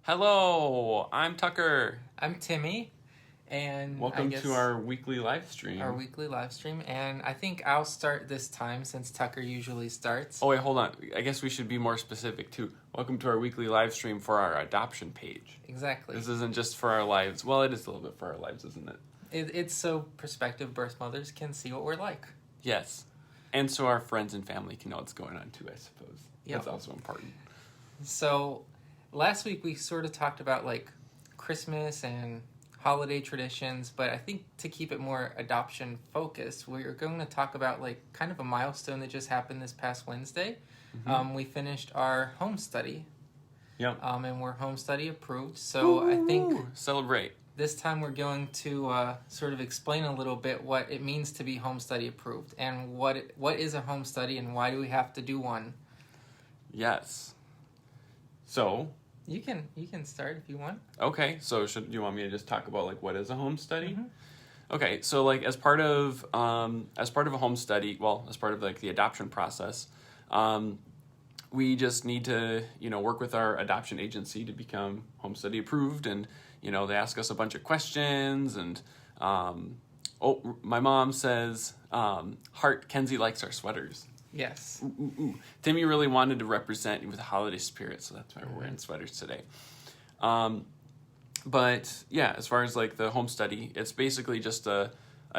Hello, I'm Tucker. I'm Timmy, and Welcome to our weekly live stream. And I think I'll start this time since Tucker usually starts. Oh wait, hold on. I guess we should be more specific too. Welcome to our weekly live stream for our adoption page. Exactly. This isn't just for our lives. Well, it is a little bit for our lives, isn't it? It's so prospective birth mothers can see what we're like. Yes. And so our friends and family can know what's going on too, I suppose. Yep. That's also important. So last week we sort of talked about like Christmas and holiday traditions, but I think to keep it more adoption focused, we're going to talk about like kind of a milestone that just happened this past Wednesday. Mm-hmm. We finished our home study. Yep. And we're home study approved. So I think celebrate. This time we're going to sort of explain a little bit what it means to be home study approved and what is a home study and why do we have to do one. Yes. So you can start if you want. Okay, so do you want me to just talk about like what is a home study? Mm-hmm. Okay, so like as part of a home study, well, as part of like the adoption process, we just need to work with our adoption agency to become home study approved, and they ask us a bunch of questions, and my mom says Kenzie likes our sweaters. Yes. Ooh. Timmy really wanted to represent you with a holiday spirit, so that's why we're wearing sweaters today. But yeah, as far as like the home study, it's basically just a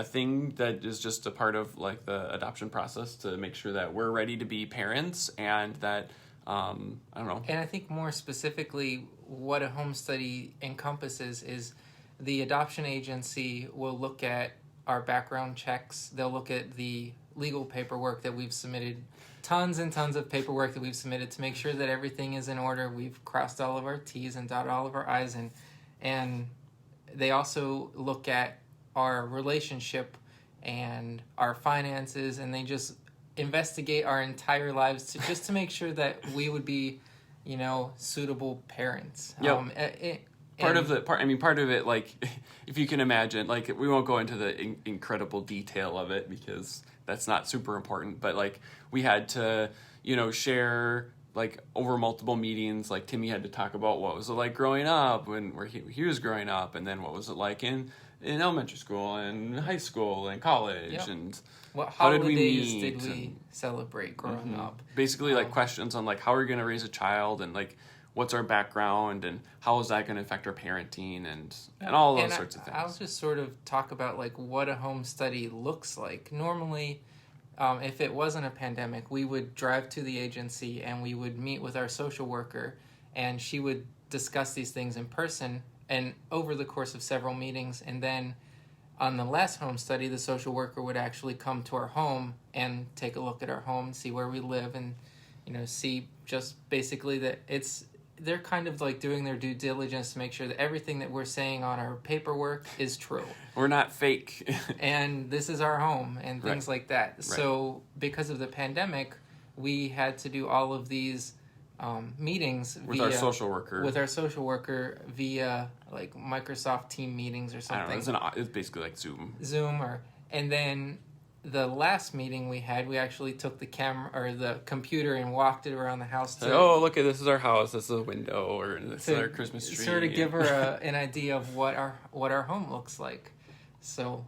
thing that is just a part of like the adoption process to make sure that we're ready to be parents and that, I don't know. And I think more specifically what a home study encompasses is the adoption agency will look at our background checks. They'll look at the legal paperwork that we've submitted, tons and tons of paperwork that we've submitted to make sure that everything is in order. We've crossed all of our T's and dotted all of our I's, and they also look at our relationship and our finances, and they just investigate our entire lives to make sure that we would be, suitable parents. Yep. Part of it, like, if you can imagine, like, we won't go into the incredible detail of it because that's not super important, but, like, we had to, share, like, over multiple meetings, like, Timmy had to talk about what was it like growing up when where he was growing up, and then what was it like in elementary school and high school and college, yep. and what how did we holidays meet, did we celebrate growing up? Basically, like, questions on, like, how are we going to raise a child, and, like, what's our background, and how is that going to affect our parenting, and all those sorts of things. I'll just sort of talk about like what a home study looks like. Normally, if it wasn't a pandemic, we would drive to the agency and we would meet with our social worker, and she would discuss these things in person and over the course of several meetings. And then on the last home study, the social worker would actually come to our home and take a look at our home, see where we live, and see just basically that they're kind of like doing their due diligence to make sure that everything that we're saying on our paperwork is true. We're not fake. And this is our home and things like that. Right. So because of the pandemic, we had to do all of these meetings with our social worker. Via like Microsoft Team meetings or something. I don't know, it's basically like Zoom. And then the last meeting we had, we actually took the camera or the computer and walked it around the house. Look at this is our house. This is a window, or this is our Christmas tree. Sort of give her an idea of what our home looks like. So,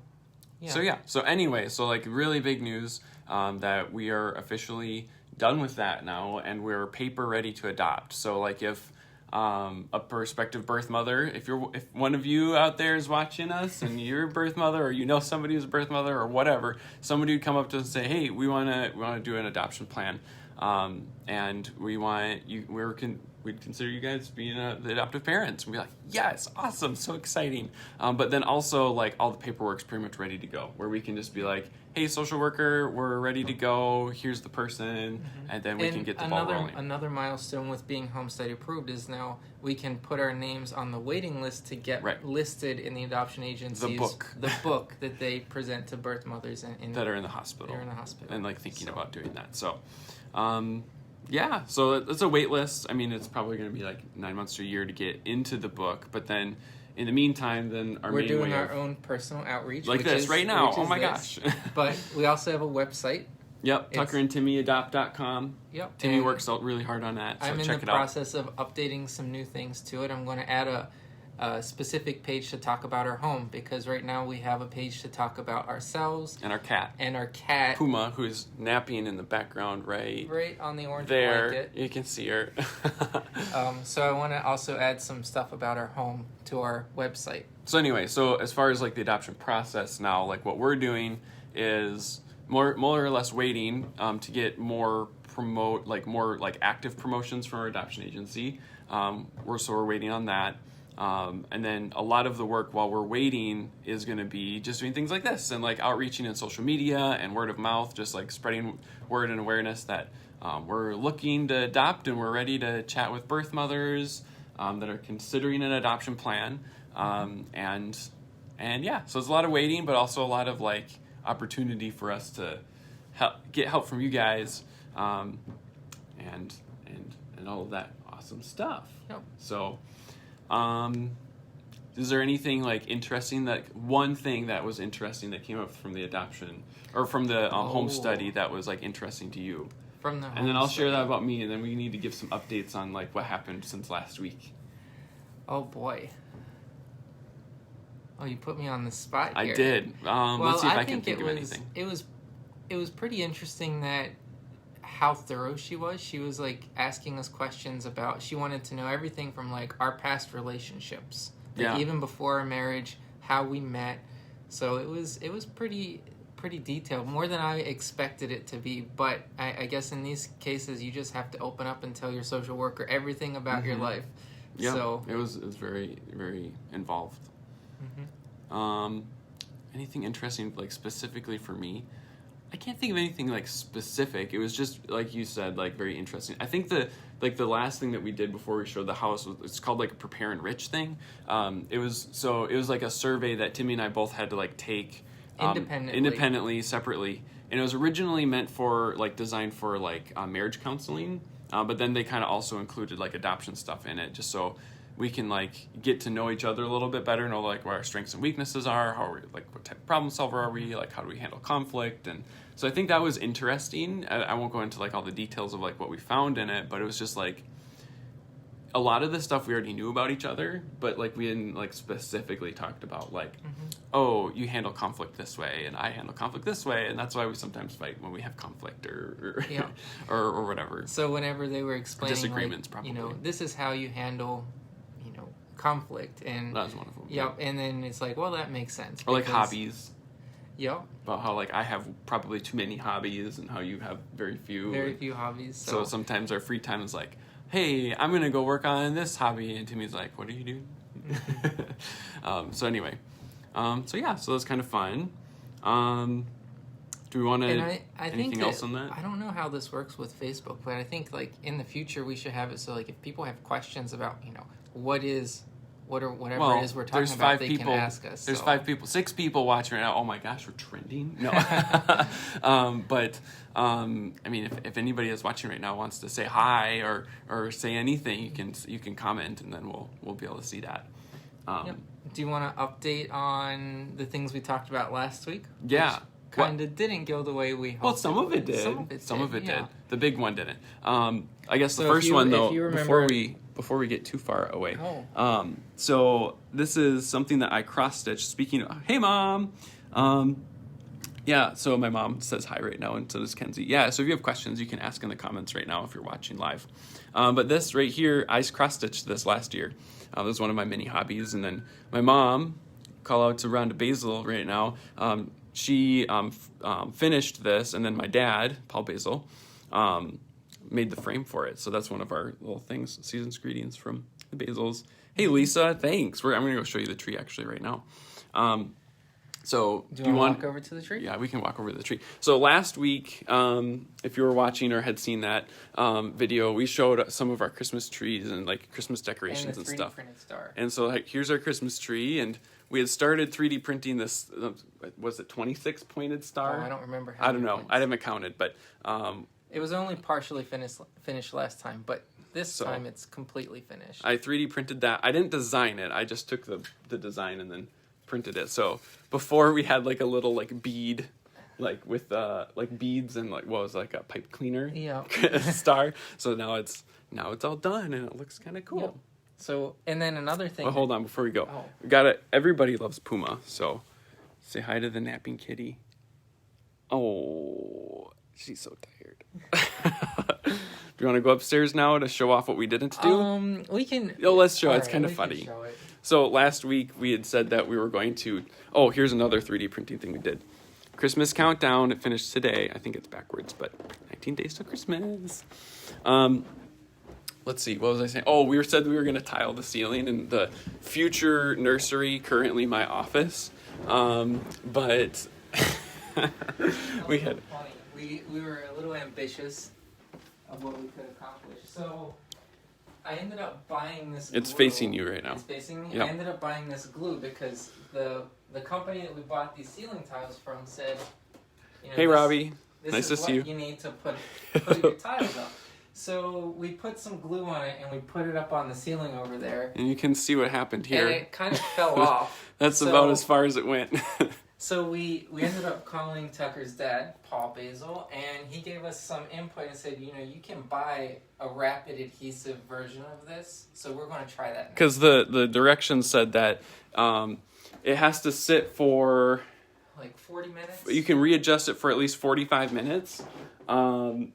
yeah. So anyway, like really big news that we are officially done with that now, and we're paper ready to adopt. So like if a prospective birth mother, if one of you out there is watching us and you're a birth mother, or somebody who's a birth mother or whatever, somebody would come up to us and say, hey, we want to do an adoption plan, and we'd consider you guys being the adoptive parents, and be like, yes, awesome, so exciting. But then also like all the paperwork's pretty much ready to go, where we can just be like, hey, social worker, we're ready to go. Here's the person, and then we can get the ball rolling. Another milestone with being home study approved is now we can put our names on the waiting list to get listed in the adoption agency's the book that they present to birth mothers that are in the hospital. And like thinking about doing that. So, yeah. So it's a wait list. I mean, it's probably going to be like 9 months to a year to get into the book, but then in the meantime, then we're doing our own personal outreach like this right now. Oh my gosh! But we also have a website, Yep, tuckerandtimmyadopt.com. Yep. Timmy works out really hard on that, so I'm in check the it out. process of updating some new things to it. I'm going to add a specific page to talk about our home, because right now we have a page to talk about ourselves And our cat. Puma, who is napping in the background right on the orange there. blanket. You can see her. So I want to also add some stuff about our home to our website. So anyway, so as far as like the adoption process now, like what we're doing is more or less waiting to get more active promotions from our adoption agency. We're waiting on that. And then a lot of the work while we're waiting is going to be just doing things like this and like outreaching in social media and word of mouth, just like spreading word and awareness that we're looking to adopt and we're ready to chat with birth mothers that are considering an adoption plan. And yeah, so it's a lot of waiting, but also a lot of like opportunity for us to get help from you guys, and all of that awesome stuff. Yep. So, is there anything like interesting, that one thing that was interesting that came up from the adoption or from the home study that was like interesting to you? From the home and then I'll share study. that about me, and then we need to give some updates on like what happened since last week. Oh boy. Oh, you put me on the spot here. I did. Let's see if I can think of anything. It was pretty interesting that how thorough she was. She was like asking us questions about. She wanted to know everything from like our past relationships, like even before our marriage, how we met. So it was pretty detailed, more than I expected it to be. But I guess in these cases, you just have to open up and tell your social worker everything about your life. Yeah, so it was very, very involved. Anything interesting, like specifically for me? I can't think of anything like specific. It was just like you said, like very interesting. I think the last thing that we did before we showed the house was, it's called like a prepare and rich thing. It was like a survey that Timmy and I both had to like take independently, separately, and it was originally meant for like designed for like marriage counseling, but then they kind of also included like adoption stuff in it, just so we can like get to know each other a little bit better, know like what our strengths and weaknesses are, how we like, what type of problem solver are we, like how do we handle conflict. And so I think that was interesting. I won't go into like all the details of like what we found in it, but it was just like a lot of the stuff we already knew about each other, but like we hadn't like specifically talked about like, oh, you handle conflict this way and I handle conflict this way, and that's why we sometimes fight when we have conflict or or whatever. So whenever they were explaining disagreements, like, probably, this is how you handle conflict, and that was one of them. Yep. And then it's like, well, that makes sense. Or like hobbies. Yep. About how like I have probably too many hobbies and how you have very few. Very few hobbies. So sometimes our free time is like, hey, I'm gonna go work on this hobby, and Timmy's like, what are you doing? So anyway, so that's kind of fun. Do we want to anything else on that? I don't know how this works with Facebook, but I think like in the future we should have it so like if people have questions about whatever it is we're talking about, they can ask us. There's 6 people watching right now. Oh my gosh, we're trending. No, but I mean, if anybody that's watching right now wants to say hi or say anything, you can comment, and then we'll be able to see that. Do you want to update on the things we talked about last week? Yeah. Kind of didn't go the way we hoped. Well, some of it did. Some of it did. The big one didn't. I guess the first one though. Before we get too far away. Oh. So this is something that I cross-stitched. Speaking of, hey mom. Yeah. So my mom says hi right now, and so does Kenzie. Yeah. So if you have questions, you can ask in the comments right now if you're watching live. But this right here, I cross-stitched this last year. It was one of my many hobbies, and then my mom, call out to Rhonda Basil right now. She finished this, and then my dad, Paul Basil, made the frame for it. So that's one of our little things, season's greetings from the Basils. Hey, Lisa, thanks. I'm going to go show you the tree actually right now. So do you want to walk over to the tree? Yeah, we can walk over to the tree. So last week, if you were watching or had seen that video, we showed some of our Christmas trees and like Christmas decorations and stuff. Printed star. And so like, here's our Christmas tree, and we had started 3D printing this, was it 26 pointed star? Oh, I don't remember I don't know. Points. I haven't counted, but... it was only partially finished last time, but this time it's completely finished. I 3D printed that. I didn't design it. I just took the design and then printed it. So before we had like a little like bead like with like beads and like what was it, like a pipe cleaner Yeah. star. So now it's all done and it looks kind of cool. Yep. So, and then another thing. Well, hold on before we go. Oh. We got it. Everybody loves Puma, so say hi to the napping kitty. Oh, she's so tired. Do you want to go upstairs now to show off what we didn't do? We can. Oh, let's show it. It's Alright, kind of we can funny. show it. So last week we had said that we were going to. Oh, here's another 3D printing thing we did. Christmas countdown. It finished today. I think it's backwards, but 19 days to Christmas. Let's see. What was I saying? Oh, we said we were going to tile the ceiling in the future nursery, currently my office. But we had. Funny. We were a little ambitious of what we could accomplish. So I ended up buying this. It's glue. facing you right now. It's facing me. Yep. I ended up buying this glue because the company that we bought these ceiling tiles from said, you know, Hey, Robbie. this Nice is to see what you. you need to put your tiles up. So we put some glue on it and we put it up on the ceiling over there. And you can see what happened here. And it kind of fell off. That's So- about as far as it went. So we ended up calling Tucker's dad, Paul Basil, and he gave us some input and said, you know, you can buy a rapid adhesive version of this. So we're going to try that now. Because the directions said that it has to sit for, Like 40 minutes? you can readjust it for at least 45 minutes. And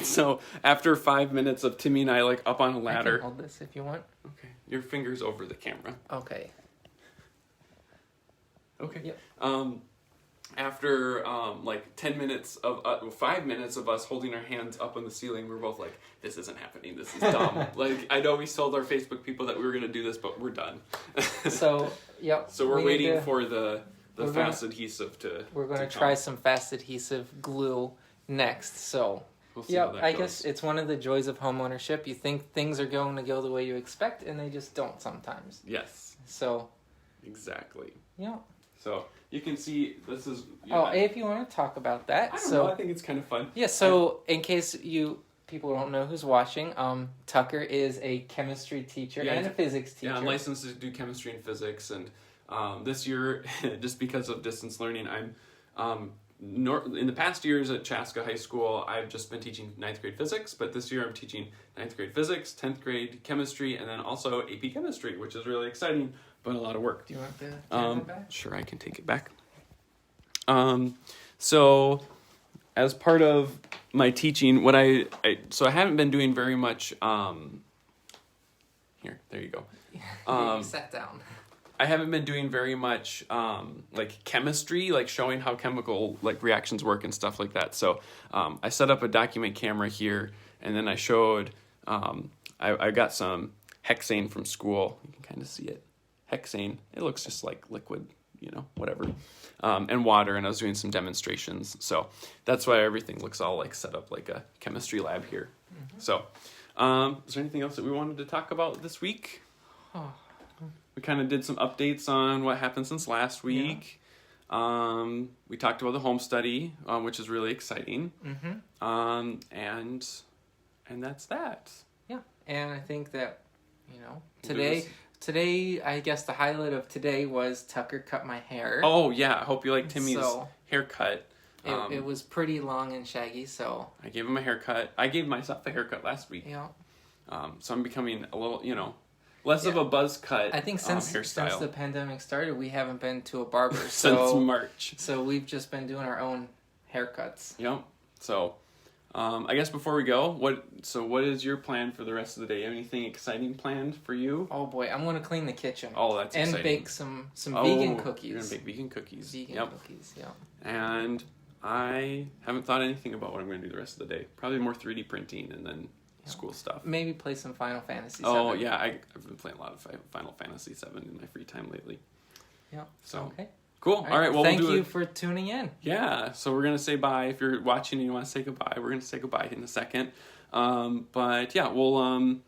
so after 5 minutes of Timmy and I like up on a I ladder. can hold this if you want. Okay, your finger's over the camera. Okay. Okay. Yep. After like 10 minutes of 5 minutes of us holding our hands up on the ceiling, we're both like, this isn't happening. This is dumb. Like, I know we told our Facebook people that we were going to do this, but we're done. So, yep. So we're we waiting need to- for the we're fast adhesive to. We're going to come. try some fast adhesive glue next. So, We'll see how yep, that I goes. guess it's one of the joys of home ownership. You think things are going to go the way you expect, and they just don't sometimes. Yes, So, exactly. yeah. So you can see this is. Oh, if you want to talk about that. I don't so, know. I think it's kind of fun. yeah, so in case people don't know who's watching, Tucker is a chemistry teacher Yeah, and a physics teacher. Yeah, I'm licensed to do chemistry and physics, and this year, just because of distance learning, I'm in the past years at Chaska High School, I've just been teaching 9th grade physics, but this year I'm teaching 9th grade physics, 10th grade chemistry, and then also AP chemistry, which is really exciting, but a lot of work. Do you want the camera back? Sure, I can take it back. So as part of my teaching, what I haven't been doing very much. Here, there you go. You sat down. I haven't been doing very much like chemistry, like showing how chemical like reactions work and stuff like that. So I set up a document camera here, and then I showed I got some hexane from school. You can kind of see it. Hexane. It looks just like liquid, you know, whatever. And water, and I was doing some demonstrations. So that's why everything looks all like set up like a chemistry lab here. Mm-hmm. So is there anything else that we wanted to talk about this week? Oh. We kind of did some updates on what happened since last week. Yeah. We talked about the home study, which is really exciting. Mm-hmm. And that's that. Yeah, and I think that, you know, today, I guess the highlight of today was Tucker cut my hair. Oh, yeah. I hope you like Timmy's haircut. It was pretty long and shaggy, so. I gave him a haircut. I gave myself a haircut last week. Yeah. So I'm becoming a little, you know, less of a buzz cut. I think since the pandemic started, we haven't been to a barber. Since March. So we've just been doing our own haircuts. Yep. So, I guess before we go, what is your plan for the rest of the day? Anything exciting planned for you? Oh boy, I'm gonna clean the kitchen. Oh, that's exciting. And bake some vegan cookies. You're gonna bake vegan cookies. Vegan cookies, yeah. And I haven't thought anything about what I'm gonna do the rest of the day. Probably more 3D printing and then school stuff. Maybe play some Final Fantasy 7. Oh yeah, I've been playing a lot of Final Fantasy 7 in my free time lately. Yeah. So okay. Cool. All right. Well, thank you for tuning in. Yeah. So we're gonna say bye. If you're watching and you want to say goodbye, we're gonna say goodbye in a second. But yeah, we'll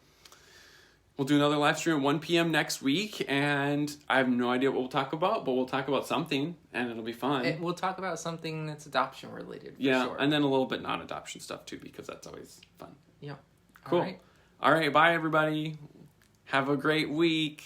do another live stream at 1 p.m. next week, and I have no idea what we'll talk about, but we'll talk about something, and it'll be fun. We'll talk about something that's adoption related. Yeah, sure. and then a little bit non-adoption stuff too, because that's always fun. Yeah. Cool. All right. Bye, everybody. Have a great week.